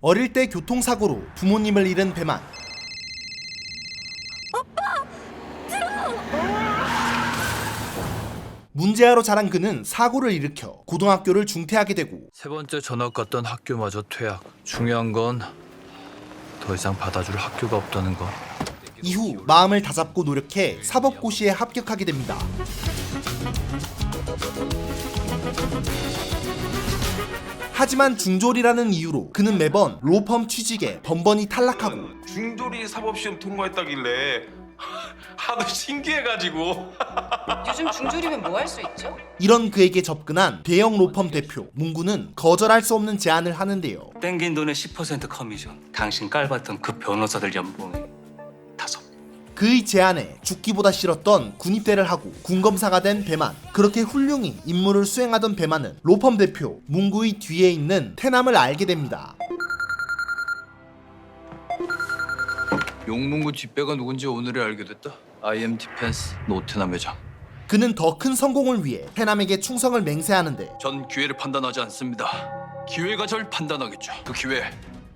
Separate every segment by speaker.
Speaker 1: 어릴 때 교통사고로 부모님을 잃은 배만. 문제아로 자란 그는 사고를 일으켜 고등학교를 중퇴하게 되고
Speaker 2: 세 번째 전학 갔던 학교마저 퇴학. 중요한 건 더 이상 받아줄 학교가 없다는 거.
Speaker 1: 이후 마음을 다잡고 노력해 사법고시에 합격하게 됩니다. 하지만 중졸이라는 이유로 그는 매번 로펌 취직에 번번이 탈락하고
Speaker 3: 중졸이 사법시험 통과했다길래 하도 신기해가지고.
Speaker 4: 요즘 중졸이면 뭐 할 수 있죠?
Speaker 1: 이런 그에게 접근한 대형 로펌 대표 문구는 거절할 수 없는 제안을 하는데요.
Speaker 5: 땡긴 돈의 10% 커미션. 당신 깔봤던 그 변호사들 연봉이 5배.
Speaker 1: 그의 제안에 죽기보다 싫었던 군입대를 하고 군검사가 된 배만. 그렇게 훌륭히 임무를 수행하던 배만은 로펌 대표 문구의 뒤에 있는 태남을 알게 됩니다.
Speaker 2: 용문구 뒷배가 누군지 오늘에 알게 됐다. IM 디펜스 노태남 회장.
Speaker 1: 그는 더 큰 성공을 위해 태남에게 충성을 맹세하는데
Speaker 2: 전 기회를 판단하지 않습니다. 기회가 절 판단하겠죠. 그 기회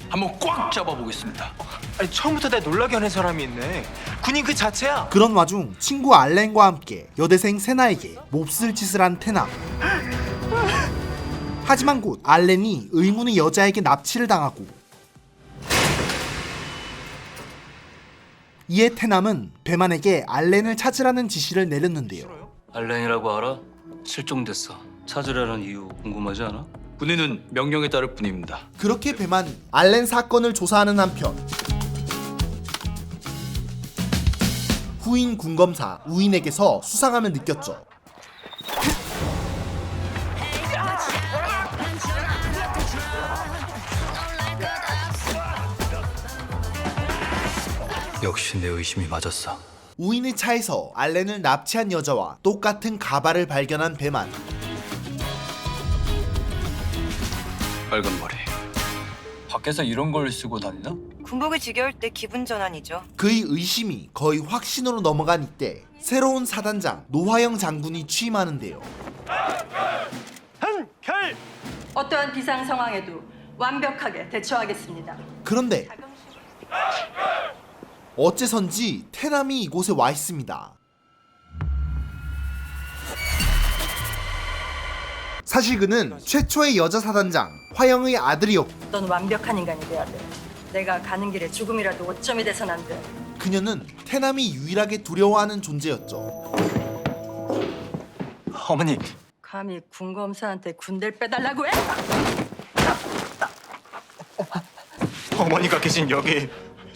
Speaker 2: 한번 꽉 잡아보겠습니다.
Speaker 6: 아니 처음부터 날 놀라게 하는 사람이 있네. 군인 그 자체야.
Speaker 1: 그런 와중 친구 알렌과 함께 여대생 세나에게 몹쓸 짓을 한 태남. 하지만 곧 알렌이 의문의 여자에게 납치를 당하고 이에 태남은 배만에게 알렌을 찾으라는 지시를 내렸는데요.
Speaker 5: 알렌이라고 알아? 실종됐어. 찾으라는 이유 궁금하지 않아?
Speaker 2: 군인은 명령에 따를 뿐입니다.
Speaker 1: 그렇게 배만이 알렌 사건을 조사하는 한편 후임 군검사 우인에게서 수상함을 느꼈죠.
Speaker 2: 역시 내 의심이 맞았어.
Speaker 1: 우인의 차에서 알렌을 납치한 여자와 똑같은 가발을 발견한 배만.
Speaker 2: 빨간 머리. 밖에서 이런 걸 쓰고 다니나?
Speaker 4: 군복이 지겨울 때 기분 전환이죠.
Speaker 1: 그의 의심이 거의 확신으로 넘어간 이때 새로운 사단장 노화영 장군이 취임하는데요.
Speaker 6: 한결.
Speaker 7: 어떠한 비상 상황에도 완벽하게 대처하겠습니다.
Speaker 1: 그런데 어째선지 태남이 이곳에 와 있습니다. 사실 그는 최초의 여자 사단장 화영의 아들이었고
Speaker 7: 넌 완벽한 인간이 돼야 돼. 내가 가는 길에 조금이라도 오점이 돼선 안 돼.
Speaker 1: 그녀는 태남이 유일하게 두려워하는 존재였죠.
Speaker 6: 어머니.
Speaker 7: 감히 군검사한테 군대를 빼달라고 해?
Speaker 6: 어머니가 계신 여기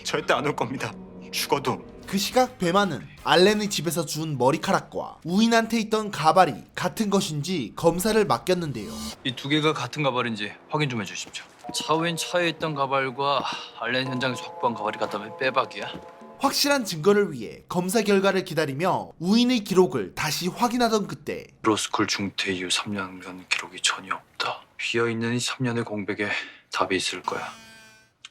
Speaker 6: 절대 안 올 겁니다. 죽어도.
Speaker 1: 그 시각 배만은 알렌의 집에서 준 머리카락과 우인한테 있던 가발이 같은 것인지 검사를 맡겼는데요.
Speaker 2: 이 두 개가 같은 가발인지 확인 좀 해주십시오. 차우인 차에 있던 가발과 알렌 현장에서 확보한 가발이 같다면 빼박이야.
Speaker 1: 확실한 증거를 위해 검사 결과를 기다리며 우인의 기록을 다시 확인하던 그때
Speaker 2: 로스쿨 중퇴 이후 3년간 기록이 전혀 없다. 비어있는 이 3년의 공백에 답이 있을 거야.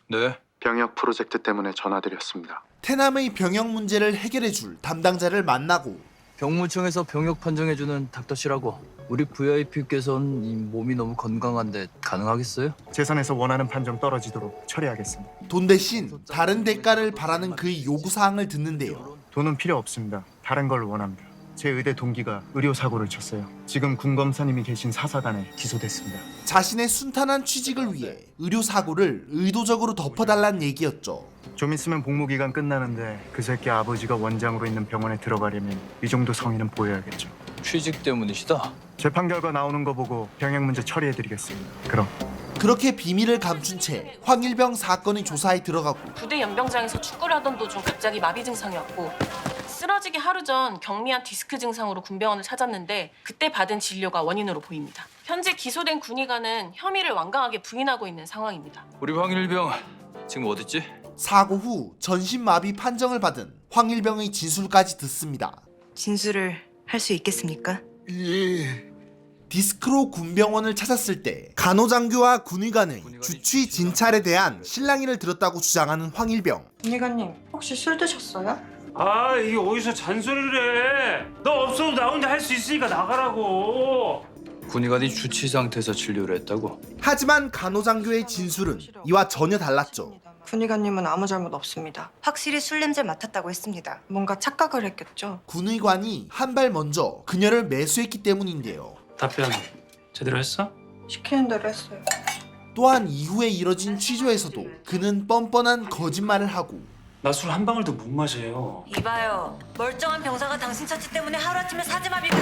Speaker 2: 네?
Speaker 8: 병역 프로젝트 때문에 전화드렸습니다.
Speaker 1: 태남의 병역 문제를 해결해줄 담당자를 만나고
Speaker 2: 병무청에서 병역 판정해주는 닥터씨라고. 우리 VIP께서는 이 몸이 너무 건강한데 가능하겠어요?
Speaker 8: 재산에서 원하는 판정 떨어지도록 처리하겠습니다.
Speaker 1: 돈 대신 다른 대가를 바라는 그의 요구사항을 듣는데요.
Speaker 8: 돈은 필요 없습니다. 다른 걸 원합니다. 제 의대 동기가 의료사고를 쳤어요. 지금 군검사님이 계신 사사단에 기소됐습니다.
Speaker 1: 자신의 순탄한 취직을 위해 의료사고를 의도적으로 덮어달란 얘기였죠.
Speaker 8: 좀 있으면 복무기간 끝나는데 그 새끼 아버지가 원장으로 있는 병원에 들어가려면 이 정도 성의는 보여야겠죠.
Speaker 2: 취직 때문이시다.
Speaker 8: 재판 결과 나오는 거 보고 병역 문제 처리해드리겠습니다. 그럼.
Speaker 1: 그렇게 비밀을 감춘 채 황일병 사건의 조사에 들어가고
Speaker 9: 부대 연병장에서 축구를 하던 도중 갑자기 마비 증상이 왔고 쓰러지기 하루 전 경미한 디스크 증상으로 군병원을 찾았는데 그때 받은 진료가 원인으로 보입니다. 현재 기소된 군의관은 혐의를 완강하게 부인하고 있는 상황입니다.
Speaker 2: 우리 황일병 지금 어딨지?
Speaker 1: 사고 후 전신마비 판정을 받은 황일병의 진술까지 듣습니다.
Speaker 4: 진술을 할 수 있겠습니까?
Speaker 1: 디스크로 군병원을 찾았을 때 간호장교와 군의관의 주취 진찰에 대한 실랑이를 들었다고 주장하는 황일병.
Speaker 7: 군의관님, 혹시 술 드셨어요?
Speaker 6: 아 이게 어디서 잔소리를 해. 너 없어도 나 혼자 할 수 있으니까 나가라고.
Speaker 2: 군의관이 주치 상태에서 진료를 했다고?
Speaker 1: 하지만 간호장교의 진술은 이와 전혀 달랐죠.
Speaker 4: 군의관님은 아무 잘못 없습니다. 확실히 술 냄새 맡았다고 했습니다. 뭔가 착각을 했겠죠.
Speaker 1: 군의관이 한 발 먼저 그녀를 매수했기 때문인데요.
Speaker 5: 답변 제대로 했어?
Speaker 4: 시키는 대로 했어요.
Speaker 1: 또한 이후에 이뤄진 취조에서도 그는 뻔뻔한 거짓말을 하고
Speaker 5: 나 술 한 방울도 못 마셔요.
Speaker 7: 이봐요. 멀쩡한 병사가 당신 처치 때문에 하루아침에 사지마비가.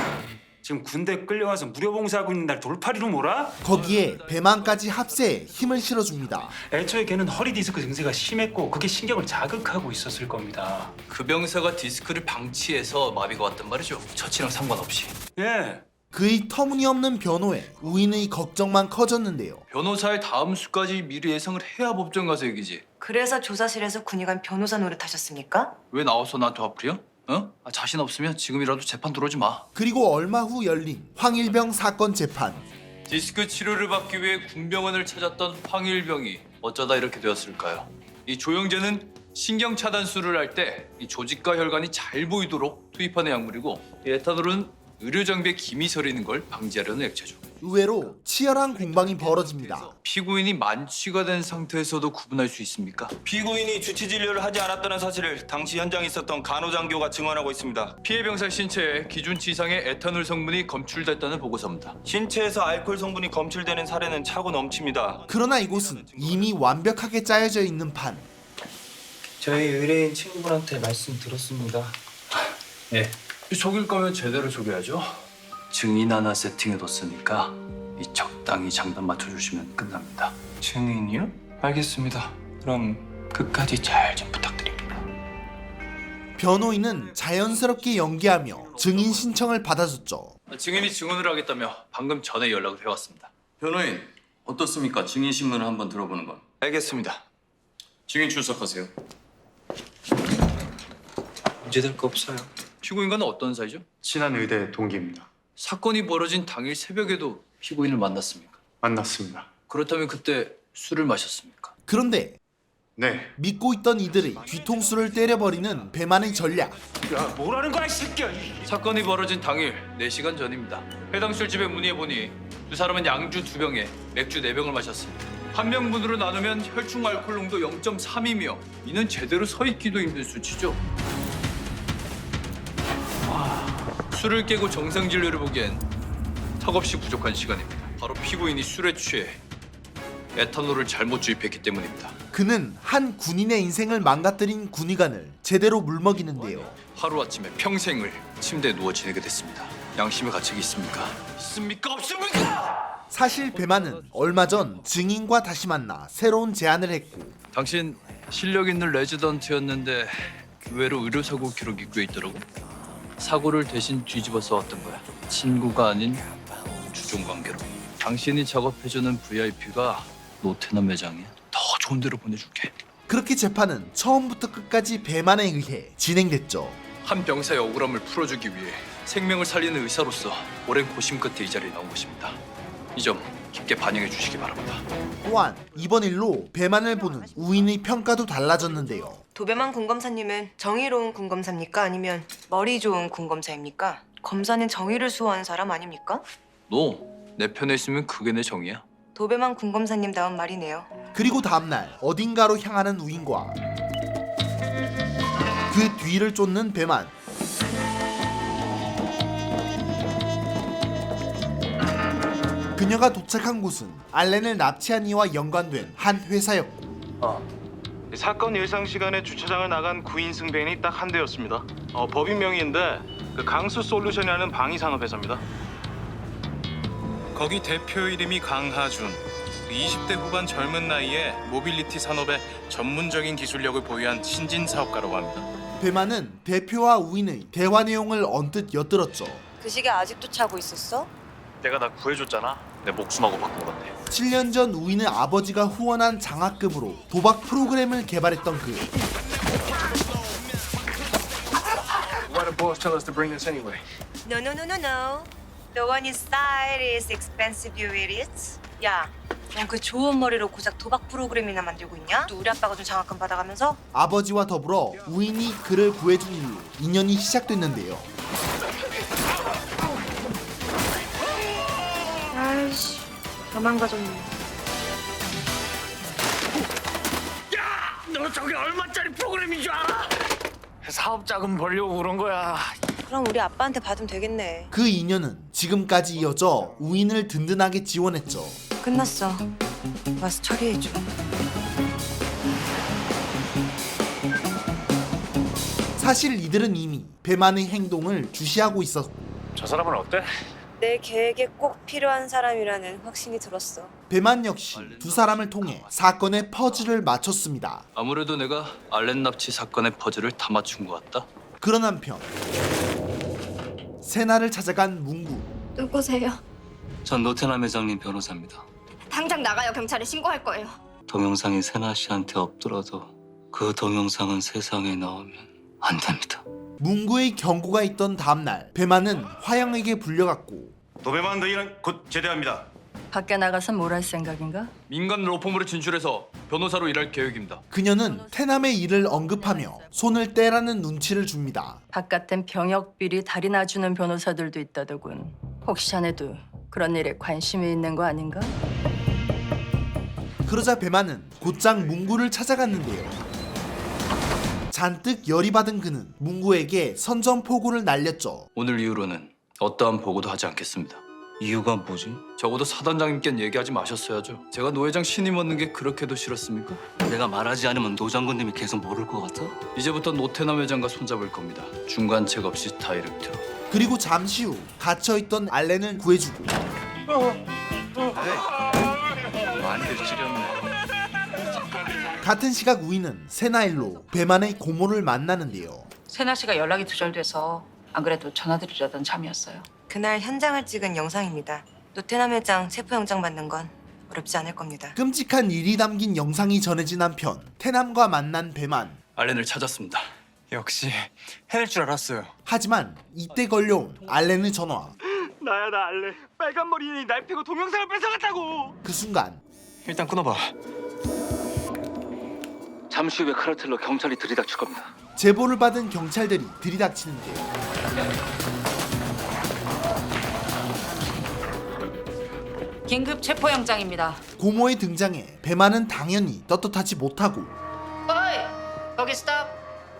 Speaker 5: 지금 군대 끌려가서 무료봉사하고 있는 날 돌팔이로 몰아?
Speaker 1: 거기에 배만까지 합세해 힘을 실어줍니다.
Speaker 5: 애초에 걔는 허리 디스크 증세가 심했고 그게 신경을 자극하고 있었을 겁니다.
Speaker 2: 그 병사가 디스크를 방치해서 마비가 왔단 말이죠. 처치랑 상관없이.
Speaker 5: 예.
Speaker 1: 그의 터무니없는 변호에 우인의 걱정만 커졌는데요.
Speaker 2: 변호사의 다음 수까지 미리 예상을 해야 법정 가서 얘기지.
Speaker 4: 그래서 조사실에서 군의관 변호사 노릇하셨습니까?
Speaker 2: 왜 나와서 나한테 화풀이야? 어? 자신 없으면 지금이라도 재판 들어오지 마.
Speaker 1: 그리고 얼마 후 열린 황일병 사건 재판.
Speaker 2: 디스크 치료를 받기 위해 군병원을 찾았던 황일병이 어쩌다 이렇게 되었을까요? 이 조영재는 신경 차단술을 할 때 이 조직과 혈관이 잘 보이도록 투입하는 약물이고, 이 에탄올은 의료 장비에 김이 서리는 걸 방지하려는 액체죠.
Speaker 1: 의외로 치열한 공방이 벌어집니다.
Speaker 2: 피고인이 만취가 된 상태에서도 구분할 수 있습니까?
Speaker 6: 피고인이 주치 진료를 하지 않았다는 사실을 당시 현장에 있었던 간호장교가 증언하고 있습니다.
Speaker 2: 피해 병사 신체에 기준치 이상의 에탄올 성분이 검출됐다는 보고서입니다.
Speaker 6: 신체에서 알코올 성분이 검출되는 사례는 차고 넘칩니다.
Speaker 1: 그러나 이곳은 이미 완벽하게 짜여져 있는 판.
Speaker 6: 저희 의뢰인 친구분한테 말씀 들었습니다.
Speaker 2: 예. 속일 거면 제대로 속여야죠. 증인 하나 세팅해뒀으니까 이 적당히 장단 맞춰주시면 끝납니다.
Speaker 6: 증인이요? 알겠습니다. 그럼 끝까지 잘 좀 부탁드립니다.
Speaker 1: 변호인은 자연스럽게 연기하며 증인 신청을 받아줬죠.
Speaker 2: 증인이 증언을 하겠다며 방금 전에 연락을 해왔습니다.
Speaker 10: 변호인, 어떻습니까? 증인 신문을 한번 들어보는 건.
Speaker 6: 알겠습니다.
Speaker 10: 증인 출석하세요.
Speaker 6: 문제될 거 없어요.
Speaker 2: 피고인과는 어떤 사이죠?
Speaker 8: 친한 의대 동기입니다.
Speaker 2: 사건이 벌어진 당일 새벽에도 피고인을 만났습니까?
Speaker 8: 만났습니다.
Speaker 2: 그렇다면 그때 술을 마셨습니까?
Speaker 1: 그런데
Speaker 8: 네.
Speaker 1: 믿고 있던 이들의 뒤통수를 때려버리는 배만의 전략.
Speaker 5: 야, 뭐라는 거야, 이 새끼야.
Speaker 2: 사건이 벌어진 당일 4시간 전입니다. 해당 술집에 문의해보니 두 사람은 양주 2병에 맥주 4병을 마셨습니다. 한 명분으로 나누면 혈중 알코올 농도 0.3이며 이는 제대로 서 있기도 힘든 수치죠. 술을 깨고 정상 진료를 보기엔 턱없이 부족한 시간입니다. 바로 피고인이 술에 취해 에탄올을 잘못 주입했기 때문입니다.
Speaker 1: 그는 한 군인의 인생을 망가뜨린 군의관을 제대로 물먹이는데요.
Speaker 2: 하루아침에 평생을 침대에 누워 지내게 됐습니다. 양심의 가책이 있습니까? 있습니까? 없습니까?
Speaker 1: 사실 배만은 얼마 전 증인과 다시 만나 새로운 제안을 했고
Speaker 2: 당신 실력 있는 레지던트였는데 의외로 의료사고 기록이 꽤 있더라고. 사고를 대신 뒤집어서 왔던 거야. 친구가 아닌 주종관계로. 당신이 작업해주는 VIP가 노태남 매장에 더 좋은 데로 보내줄게.
Speaker 1: 그렇게 재판은 처음부터 끝까지 배만에 의해 진행됐죠.
Speaker 2: 한 병사의 억울함을 풀어주기 위해 생명을 살리는 의사로서 오랜 고심 끝에 이 자리에 나온 것입니다. 이 점 깊게 반영해 주시기 바랍니다.
Speaker 1: 또한 이번 일로 배만을 보는 우인의 평가도 달라졌는데요.
Speaker 4: 도배만 군검사님은 정의로운 군검사입니까? 아니면 머리 좋은 군검사입니까? 검사는 정의를 수호하는 사람 아닙니까?
Speaker 2: 너 내 편에 있으면 그게 내 정이야.
Speaker 4: 도배만 군검사님다운 말이네요.
Speaker 1: 그리고 다음날 어딘가로 향하는 우인과 그 뒤를 쫓는 배만. 그녀가 도착한 곳은 알렌을 납치한 이와 연관된 한 회사였고
Speaker 3: 사건 예상 시간에 주차장을 나간 구인 승배인이 딱 한 대였습니다. 법인 명의인데 그 강수 솔루션이라는 방위 산업회사입니다. 거기 대표 이름이 강하준. 20대 후반 젊은 나이에 모빌리티 산업에 전문적인 기술력을 보유한 신진 사업가라고 합니다.
Speaker 1: 배만은 대표와 우인의 대화 내용을 언뜻 엿들었죠.
Speaker 4: 그 시계 아직도 차고 있었어?
Speaker 2: 내가 나 구해줬잖아. 내 목숨하고 바꾼 건데.
Speaker 1: 7년 전 우인의 아버지가 후원한 장학금으로 도박 프로그램을 개발했던 그.
Speaker 3: Why did boss tell us to bring this anyway?
Speaker 4: No, no, no, no, no. The one inside is expensive, you idiots. 야, 넌 그 좋은 머리로 고작 도박 프로그램이나 만들고 있냐? 또 우리 아빠가 준 장학금 받아가면서?
Speaker 1: 아버지와 더불어 우인이 그를 구해준 일로 인연이 시작됐는데요.
Speaker 4: 다 망가졌네.
Speaker 6: 너 저게 얼마짜리 프로그램인 줄 알아? 사업 자금 벌려고 그런 거야.
Speaker 4: 그럼 우리 아빠한테 받으면 되겠네.
Speaker 1: 그 인연은 지금까지 이어져 우인을 든든하게 지원했죠.
Speaker 4: 끝났어. 와서 처리해줘.
Speaker 1: 사실 이들은 이미 배만의 행동을 주시하고 있었고
Speaker 6: 저 사람은 어때?
Speaker 4: 내 계획에 꼭 필요한 사람이라는 확신이 들었어.
Speaker 1: 배만 역시 두 사람을 통해 사건의 퍼즐을 맞췄습니다.
Speaker 2: 아무래도 내가 알렌 납치 사건의 퍼즐을 다 맞춘 것 같다.
Speaker 1: 그런 한편 세나를 찾아간 문구.
Speaker 11: 누구세요?
Speaker 5: 전 노태남 회장님 변호사입니다.
Speaker 11: 당장 나가요. 경찰에 신고할 거예요.
Speaker 5: 동영상이 세나 씨한테 없더라도 그 동영상은 세상에 나오면 안 됩니다.
Speaker 1: 문구의 경고가 있던 다음날 배만은 화영에게 불려갔고
Speaker 6: 도배만 너희는 곧 제대합니다.
Speaker 7: 밖에 나가서 뭘 할 생각인가?
Speaker 2: 민간 로펌으로 진출해서 변호사로 일할 계획입니다.
Speaker 1: 그녀는 태남의 일을 언급하며 손을 떼라는 눈치를 줍니다.
Speaker 7: 바깥엔 병역비리 다리 놔주는 변호사들도 있다더군. 혹시 자네도 그런 일에 관심이 있는 거 아닌가?
Speaker 1: 그러자 배만은 곧장 문구를 찾아갔는데요. 잔뜩 열이 받은 그는 문구에게 선전포고를 날렸죠.
Speaker 2: 오늘 이후로는 어떠한 보고도 하지 않겠습니다.
Speaker 5: 이유가 뭐지?
Speaker 2: 적어도 사단장님께는 얘기하지 마셨어야죠. 제가 노 회장 신임 얻는 게 그렇게도 싫었습니까?
Speaker 5: 내가 말하지 않으면 노 장군님이 계속 모를 것 같아?
Speaker 2: 이제부터 노태남 회장과 손잡을 겁니다. 중간책 없이 다이렉트로.
Speaker 1: 그리고 잠시 후 갇혀있던 알렌을 구해주고
Speaker 3: 많이들 찌렸네.
Speaker 1: 같은 시각 우이는 세나일로 배만의 고모를 만나는데요.
Speaker 12: 세나 씨가 연락이 두절돼서 안 그래도 전화드리려던 참이었어요.
Speaker 4: 그날 현장을 찍은 영상입니다. 노태남 회장 체포영장 받는 건 어렵지 않을 겁니다.
Speaker 1: 끔찍한 일이 담긴 영상이 전해진 한편 태남과 만난 배만.
Speaker 2: 알렌을 찾았습니다.
Speaker 6: 역시 해낼 줄 알았어요.
Speaker 1: 하지만 이때 걸려온 알렌의 전화.
Speaker 6: 나야 나 알래. 빨간 머리니 날 패고 동영상을 뺏어갔다고.
Speaker 1: 그 순간
Speaker 6: 일단 끊어봐.
Speaker 5: 잠시 후에 카르텔로 경찰이 들이닥칠 겁니다.
Speaker 1: 제보를 받은 경찰들이 들이닥치는데요.
Speaker 12: 긴급 체포영장입니다.
Speaker 1: 고모의 등장에 배만은 당연히 떳떳하지 못하고
Speaker 12: 어이! 거기 스탑!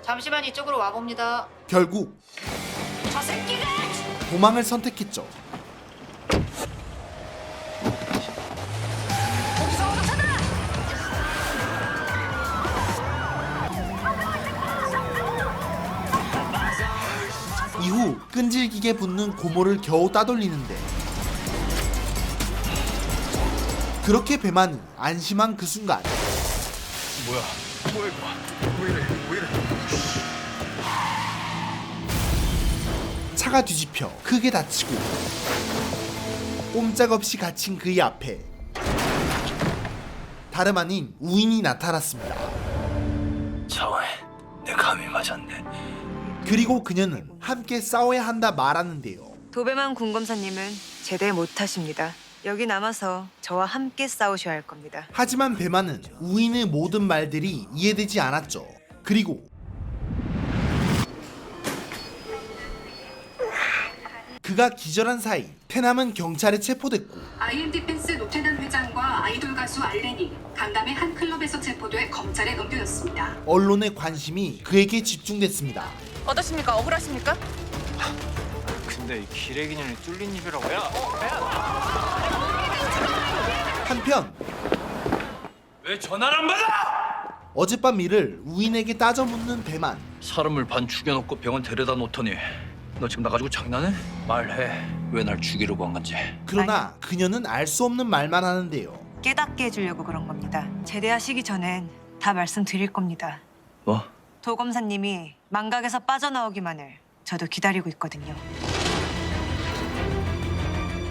Speaker 12: 잠시만 이쪽으로 와봅니다.
Speaker 1: 결국
Speaker 11: 저 새끼가!
Speaker 1: 도망을 선택했죠. 이후 끈질기게 붙는 고모를 겨우 따돌리는데 그렇게 배만은 안심한 그 순간
Speaker 3: 뭐야 이거? 왜 이래?
Speaker 1: 차가 뒤집혀 크게 다치고 꼼짝없이 갇힌 그의 앞에 다름 아닌 우인이 나타났습니다.
Speaker 2: 차와에 내 감이 맞았네.
Speaker 1: 그리고 그녀는 함께 싸워야 한다 말하는데요.
Speaker 4: 도배만 군검사님은 제대 못하십니다. 여기 남아서 저와 함께 싸우셔야 할 겁니다.
Speaker 1: 하지만 배만은 우인의 모든 말들이 이해되지 않았죠. 그리고 그가 기절한 사이 태남은 경찰에 체포됐고
Speaker 11: IM 디펜스 노태남 회장과 아이돌 가수 알렌이 강남의 한 클럽에서 체포돼 검찰에 넘겨졌습니다.
Speaker 1: 언론의 관심이 그에게 집중됐습니다.
Speaker 9: 어떠십니까? 억울하십니까?
Speaker 6: 근데 이 기레기년이 뚫린 입이라고.
Speaker 1: 한편
Speaker 2: 왜 전화를 안 받아?
Speaker 1: 어젯밤 일을 우인에게 따져 묻는 배만.
Speaker 2: 사람을 반 죽여놓고 병원 데려다 놓더니 너 지금 나가지고 장난해? 말해. 왜 날 죽이려고 한 건지.
Speaker 1: 그러나 그녀는 알 수 없는 말만 하는데요.
Speaker 4: 깨닫게 해주려고 그런 겁니다. 제대하시기 전엔 다 말씀드릴 겁니다.
Speaker 2: 뭐?
Speaker 4: 도 검사님이 망각에서 빠져나오기만을 저도 기다리고 있거든요.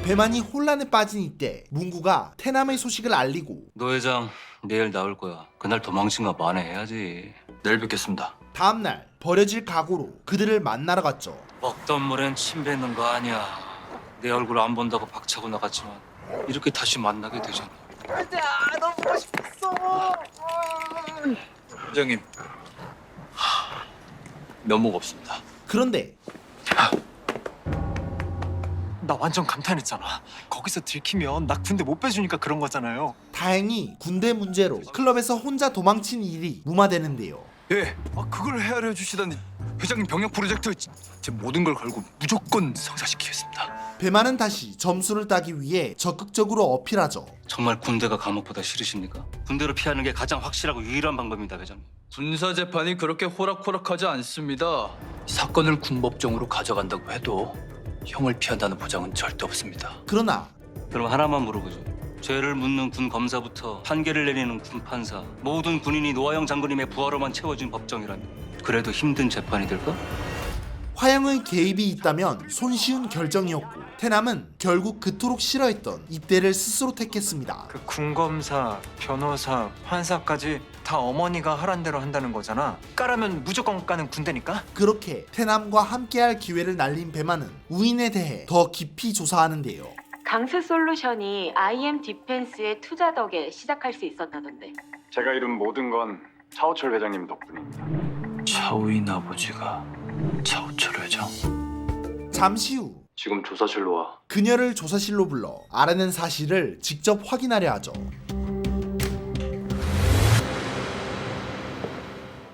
Speaker 1: 배만이 혼란에 빠진 이때 문구가 태남의 소식을 알리고
Speaker 5: 노 회장 내일 나올 거야. 그날 도망친 거 만회해야지.
Speaker 2: 내일 뵙겠습니다.
Speaker 1: 다음날 버려질 각오로 그들을 만나러 갔죠.
Speaker 5: 먹던 물엔 침 뱉는 거 아니야. 내 얼굴 안 본다고 박차고 나갔지만 이렇게 다시 만나게 되잖아.
Speaker 2: 회장님, 면목 없습니다.
Speaker 1: 그런데
Speaker 6: 나 완전 감탄했잖아. 거기서 들키면 나 군대 못 빼주니까 그런 거잖아요.
Speaker 1: 다행히 군대 문제로 클럽에서 혼자 도망친 일이 무마되는데요.
Speaker 2: 예, 그걸 헤아려 주시다니 회장님 병역 프로젝트 제 모든 걸 걸고 무조건 성사시키겠습니다.
Speaker 1: 배만은 다시 점수를 따기 위해 적극적으로 어필하죠.
Speaker 5: 정말 군대가 감옥보다 싫으십니까? 군대로 피하는 게 가장 확실하고 유일한 방법입니다, 회장님.
Speaker 2: 군사 재판이 그렇게 호락호락하지 않습니다. 사건을 군법정으로 가져간다고 해도 형을 피한다는 보장은 절대 없습니다.
Speaker 1: 그러나
Speaker 5: 그럼 하나만 물어보죠. 죄를 묻는 군 검사부터 판결을 내리는 군 판사, 모든 군인이 노아영 장군님의 부하로만 채워진 법정이라면 그래도 힘든 재판이 될까?
Speaker 1: 화영의 개입이 있다면 손쉬운 결정이었고 태남은 결국 그토록 싫어했던 입대를 스스로 택했습니다.
Speaker 6: 그 군검사, 변호사, 판사까지 다 어머니가 하란 대로 한다는 거잖아. 까라면 무조건 까는 군대니까.
Speaker 1: 그렇게 태남과 함께할 기회를 날린 배만은 우인에 대해 더 깊이 조사하는데요.
Speaker 13: 강스 솔루션이 IM 디펜스의 투자 덕에 시작할 수 있었다던데.
Speaker 8: 제가 이룬 모든 건 차호철 회장님 덕분입니다.
Speaker 2: 차우인 아버지가 차우철 회장.
Speaker 1: 잠시 후
Speaker 5: 지금 조사실로 와.
Speaker 1: 그녀를 조사실로 불러 알아낸 사실을 직접 확인하려 하죠.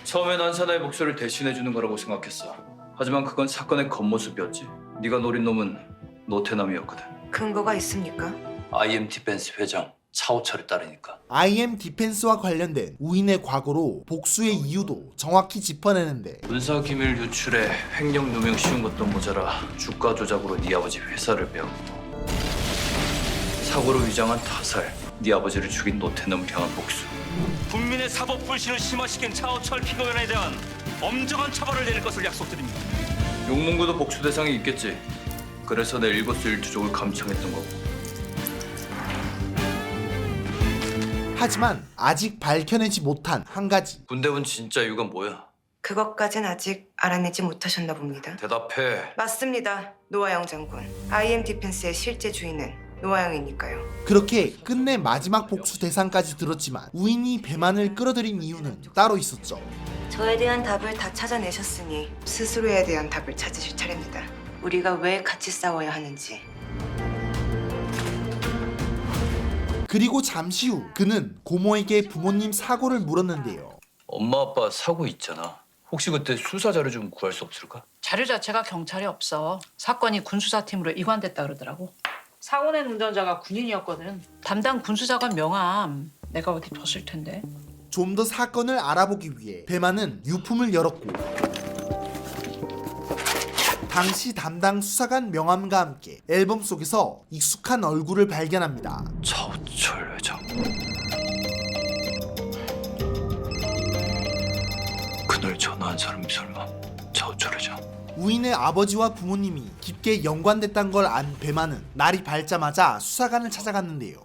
Speaker 2: 처음엔 한사나의 목소리를 대신해주는 거라고 생각했어. 하지만 그건 사건의 겉모습이었지. 네가 노린 놈은 노태남이었거든.
Speaker 4: 근거가 있습니까?
Speaker 2: IM 디펜스 회장 차오철에 따르니까.
Speaker 1: IM 디펜스와 관련된 우인의 과거로 복수의 이유도 정확히 짚어내는데
Speaker 2: 군사 기밀 유출에 횡령 누명 씌운 것도 모자라 주가 조작으로 네 아버지 회사를 빼앗고 사고로 위장한 타살, 네 아버지를 죽인 노태남을 향한 복수.
Speaker 5: 국민의 사법 불신을 심화시킨 차호철 피고인에 대한 엄정한 처벌을 내릴 것을 약속드립니다.
Speaker 2: 용문구도 복수 대상이 있겠지. 그래서 내 일거수일투족을 감청했던 거고.
Speaker 1: 하지만 아직 밝혀내지 못한 한 가지.
Speaker 2: 군대원 진짜 이유가 뭐야?
Speaker 4: 그것까진 아직 알아내지 못하셨나 봅니다.
Speaker 2: 대답해.
Speaker 4: 맞습니다. 노아영 장군. IM 디펜스의 실제 주인은 노아영이니까요.
Speaker 1: 그렇게 끝내 마지막 복수 대상까지 들었지만 우인이 배만을 끌어들인 이유는 따로 있었죠.
Speaker 4: 저에 대한 답을 다 찾아내셨으니 스스로에 대한 답을 찾으실 차례입니다. 우리가 왜 같이 싸워야 하는지.
Speaker 1: 그리고 잠시 후 그는 고모에게 부모님 사고를 물었는데요.
Speaker 2: 엄마 아빠 사고 있잖아. 혹시 그때 수사 자료 좀 구할 수 없을까?
Speaker 12: 자료 자체가 경찰에 없어. 사건이 군수사팀으로 이관됐다 그러더라고. 사고 낸 운전자가 군인이었거든. 담당 군수사관 명함 내가 어디 뒀을 텐데.
Speaker 1: 좀 더 사건을 알아보기 위해 배만은 유품을 열었고 당시 담당 수사관 명함과 함께 앨범 속에서 익숙한 얼굴을 발견합니다.
Speaker 2: 차우철 회장. 그날 전화한 사람이 설마 차우철 회장?
Speaker 1: 우인의 아버지와 부모님이 깊게 연관됐다는 걸 안 배만은 날이 밝자마자 수사관을 찾아갔는데요.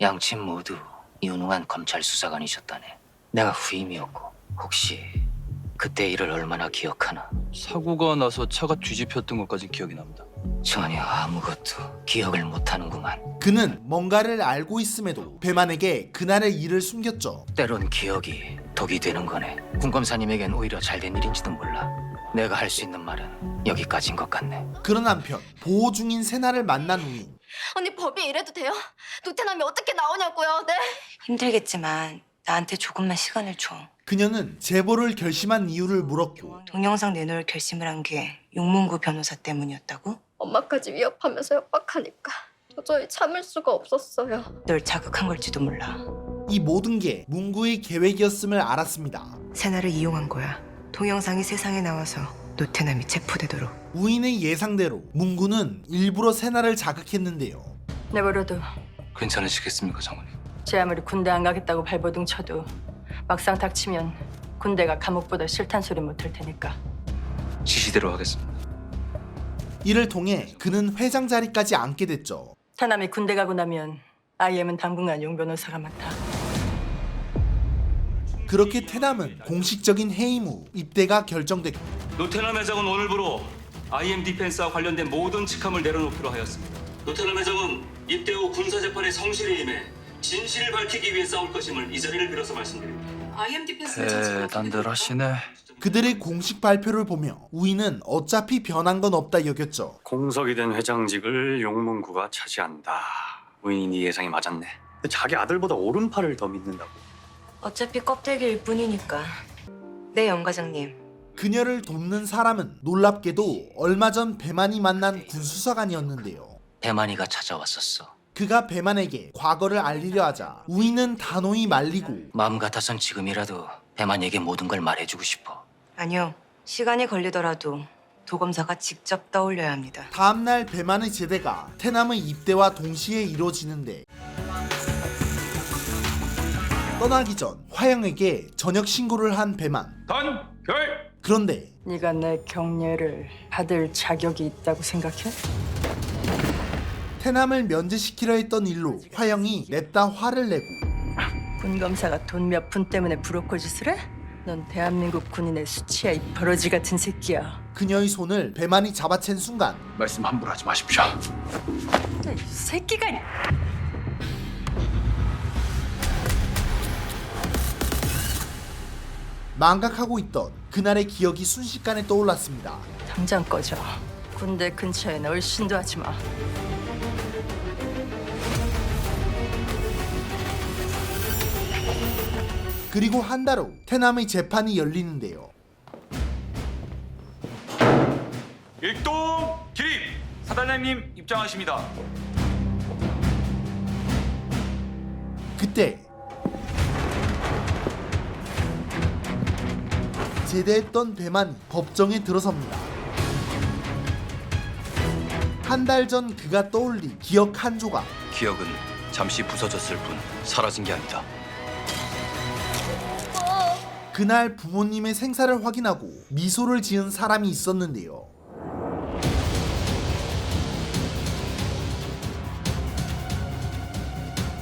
Speaker 14: 양친 모두 유능한 검찰 수사관이셨다네. 내가 후임이었고 혹시 그때 일을 얼마나 기억하나?
Speaker 2: 사고가 나서 차가 뒤집혔던 것까지 기억이 납니다.
Speaker 14: 전혀 아무것도 기억을 못하는구만.
Speaker 1: 그는 뭔가를 알고 있음에도 배만에게 그날의 일을 숨겼죠.
Speaker 14: 때론 기억이 독이 되는 거네. 군검사님에겐 오히려 잘된 일인지도 몰라. 내가 할 수 있는 말은 여기까지인 것 같네.
Speaker 1: 그런 한편 보호 중인 세나를 만난 우인.
Speaker 15: 언니 법이 이래도 돼요? 노태남이 어떻게 나오냐고요? 네?
Speaker 4: 힘들겠지만 나한테 조금만 시간을 줘.
Speaker 1: 그녀는 제보를 결심한 이유를 물었고
Speaker 4: 동영상 내놓을 결심을 한 게 용문구 변호사 때문이었다고?
Speaker 15: 엄마까지 위협하면서 협박하니까 도저히 참을 수가 없었어요.
Speaker 4: 널 자극한 걸지도 몰라.
Speaker 1: 이 모든 게 문구의 계획이었음을 알았습니다.
Speaker 4: 세나를 이용한 거야. 동영상이 세상에 나와서 노태남이 체포되도록.
Speaker 1: 우인의 예상대로 문구는 일부러 세나를 자극했는데요.
Speaker 7: 내버려둬.
Speaker 5: 괜찮으시겠습니까, 장군님?
Speaker 7: 제 아무리 군대 안 가겠다고 발버둥 쳐도 막상 닥치면 군대가 감옥보다 싫단 소리 못할 테니까.
Speaker 5: 지시대로 하겠습니다.
Speaker 1: 이를 통해 그는 회장 자리까지 앉게 됐죠.
Speaker 7: 태남이 군대 가고 나면 IM은 당분간 용 변호사가 맡아.
Speaker 1: 그렇게 태남은 공식적인 해임 후 입대가 결정됐고
Speaker 5: 노태남 회장은 오늘부로 IM 디펜스와 관련된 모든 직함을 내려놓기로 하였습니다. 노태남 회장은 입대 후 군사재판에 성실히 임해 진실을 밝히기 위해 싸울 것임을 이 자리를 빌어서 말씀드립니다.
Speaker 11: IM 디펜스의
Speaker 2: 대단들 하시네.
Speaker 1: 그들의 공식 발표를 보며 우이는 어차피 변한 건 없다 여겼죠.
Speaker 16: 공석이 된 회장직을 용문구가 차지한다. 우인이 네 예상이 맞았네. 근데 자기 아들보다 오른팔을 더 믿는다고.
Speaker 4: 어차피 껍데기일 뿐이니까. 네, 영 과장님.
Speaker 1: 그녀를 돕는 사람은 놀랍게도 얼마 전 배만이 만난 군수사관이었는데요.
Speaker 14: 배만이가 찾아왔었어.
Speaker 1: 그가 배만에게 과거를 알리려 하자 우이는 단호히 말리고
Speaker 14: 마음 같아선 지금이라도 배만이에게 모든 걸 말해주고 싶어.
Speaker 4: 아니요. 시간이 걸리더라도 도검사가 직접 떠올려야 합니다.
Speaker 1: 다음날 배만의 제대가 태남의 입대와 동시에 이루어지는데 떠나기 전 화영에게 저녁 신고를 한 배만.
Speaker 2: 단결!
Speaker 1: 그런데
Speaker 7: 네가 내 경례를 받을 자격이 있다고 생각해?
Speaker 1: 태남을 면제시키려 했던 일로 화영이 냅다 화를 내고
Speaker 7: 군 검사가 돈 몇 푼 때문에 브로커 짓을 해? 넌 대한민국 군인의 수치야, 이 버러지 같은 새끼야.
Speaker 1: 그녀의 손을 배만이 잡아챈 순간
Speaker 2: 말씀 함부로 하지 마십시오.
Speaker 7: 이 새끼가
Speaker 1: 망각하고 있던 그날의 기억이 순식간에 떠올랐습니다.
Speaker 7: 당장 꺼져. 군대 근처엔 얼씬도 하지 마.
Speaker 1: 그리고 한 달 후 태남의 재판이 열리는데요.
Speaker 16: 일동 기립! 사단장님 입장하십니다.
Speaker 1: 그때 제대했던 배만이 법정에 들어섭니다. 한 달 전 그가 떠올린 기억 한 조각.
Speaker 2: 기억은 잠시 부서졌을 뿐 사라진 게 아니다.
Speaker 1: 그날 부모님의 생사를 확인하고 미소를 지은 사람이 있었는데요.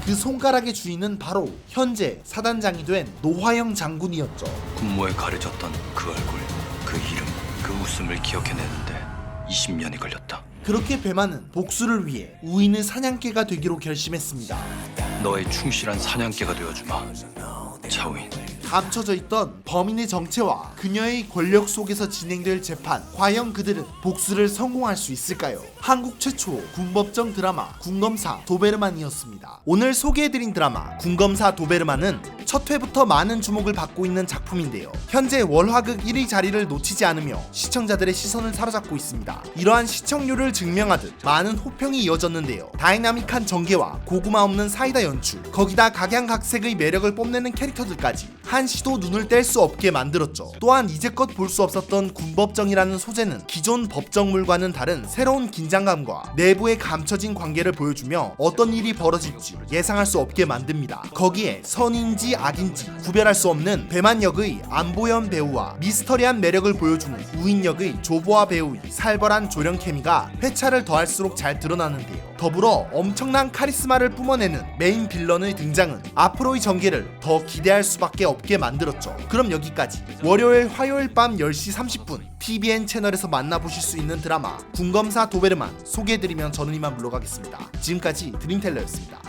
Speaker 1: 그 손가락의 주인은 바로 현재 사단장이 된 노화영 장군이었죠.
Speaker 2: 군모에 가려졌던 그 얼굴, 그 이름, 그 웃음을 기억해내는데 20년이 걸렸다.
Speaker 1: 그렇게 배만은 복수를 위해 우인의 사냥개가 되기로 결심했습니다.
Speaker 2: 너의 충실한 사냥개가 되어주마, 차우인.
Speaker 1: 감춰져 있던 범인의 정체와 그녀의 권력 속에서 진행될 재판, 과연 그들은 복수를 성공할 수 있을까요? 한국 최초 군법정 드라마 군검사 도베르만이었습니다. 오늘 소개해드린 드라마 군검사 도베르만은 첫 회부터 많은 주목을 받고 있는 작품인데요. 현재 월화극 1위 자리를 놓치지 않으며 시청자들의 시선을 사로잡고 있습니다. 이러한 시청률을 증명하듯 많은 호평이 이어졌는데요. 다이나믹한 전개와 고구마 없는 사이다 연출, 거기다 각양각색의 매력을 뽐내는 캐릭터들까지 한시도 눈을 뗄 수 없게 만들었죠. 또한 이제껏 볼 수 없었던 군법정이라는 소재는 기존 법정물과는 다른 새로운 긴장감과 내부에 감춰진 관계를 보여주며 어떤 일이 벌어질지 예상할 수 없게 만듭니다. 거기에 선인지 악인지 구별할 수 없는 배만 역의 안보현 배우와 미스터리한 매력을 보여주는 우인 역의 조보아 배우의 살벌한 조령 케미가 회차를 더할수록 잘 드러나는데요. 더불어 엄청난 카리스마를 뿜어내는 메인 빌런의 등장은 앞으로의 전개를 더 기대할 수밖에 없게 만들었죠. 그럼 여기까지 월요일 화요일 밤 10시 30분 TVN 채널에서 만나보실 수 있는 드라마 군검사 도베르만 소개해드리면 저는 이만 물러가겠습니다. 지금까지 드림텔러였습니다.